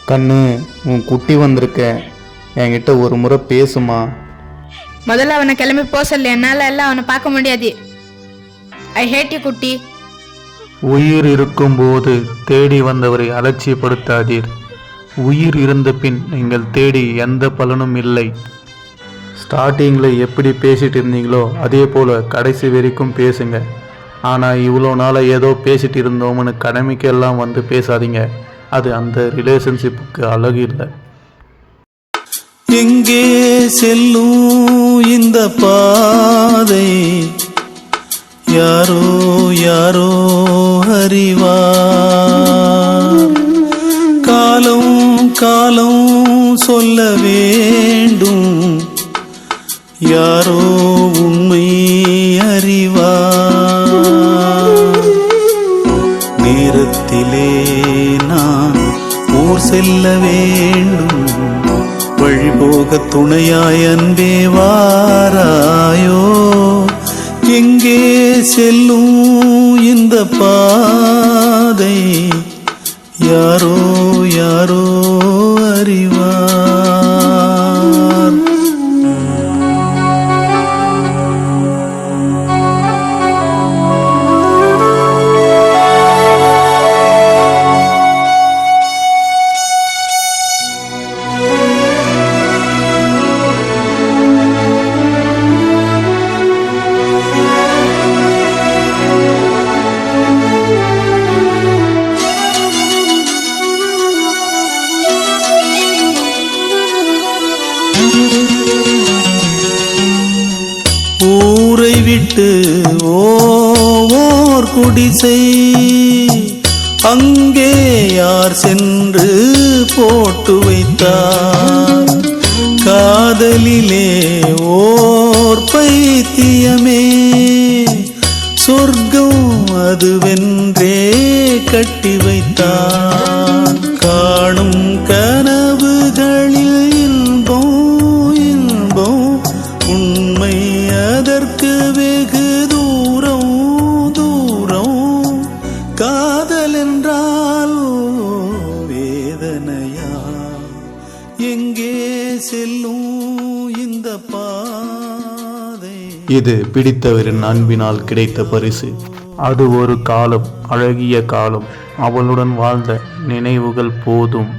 கண்ணு, உன் குட்டி வந்திருக்க, என்கிட்ட ஒரு முறை பேசுமா. முதல்ல அவனை கிளம்பி போக சொல்லு. என்னால எல்லாம் அவனை பார்க்க முடியாது. ஐ ஹேட் யூ குட்டி. உயிர் இருக்கும்போது தேடி வந்தவரை அலட்சியப்படுத்தாதீர். உயிர் இருந்த பின் நீங்கள் தேடி எந்த பலனும் இல்லை. ஸ்டார்டிங்கில் எப்படி பேசிட்டு இருந்தீங்களோ அதே போல் கடைசி வரைக்கும் பேசுங்க. ஆனால் இவ்வளோ நாளாக ஏதோ பேசிட்டு இருந்தோம்னு கடமைக்கெல்லாம் வந்து பேசாதீங்க. அது அந்த ரிலேஷன்ஷிப்புக்கு அழகு இல்லை. எங்கே செல்லும் இந்த பாதை யாரோ யாரோ அறிவார். காலம் காலம் சொல்ல வேண்டும், யாரோ உண்மை அறிவார். நேரத்திலே நான் ஊர் செல்ல வேண்டும், வழிபோக துணையாய் அன்பே வாராயோ. எங்கே செல்லும் இந்த பாதை யாரோ யாரோ அறிவார். ஊரை விட்டு ஓர் குடிசை, அங்கே யார் சென்று போட்டு வைத்தார். காதலிலே ஓர் பைத்தியமே, சொர்க்கம் அதுவென்றே கட்டி வைத்தார். காணும் கனவுகளில் இன்பம் இன்பம், உண்மை அதற்கு வெகு தூரம் தூரம். காதல் என்றால் வேதனையா, எங்கே செல்லும் இந்த பாதை. இது பிடித்தவரின் அன்பினால் கிடைத்த பரிசு. அது ஒரு காலம், அழகிய காலம். அவளுடன் வாழ்ந்த நினைவுகள் போதும்.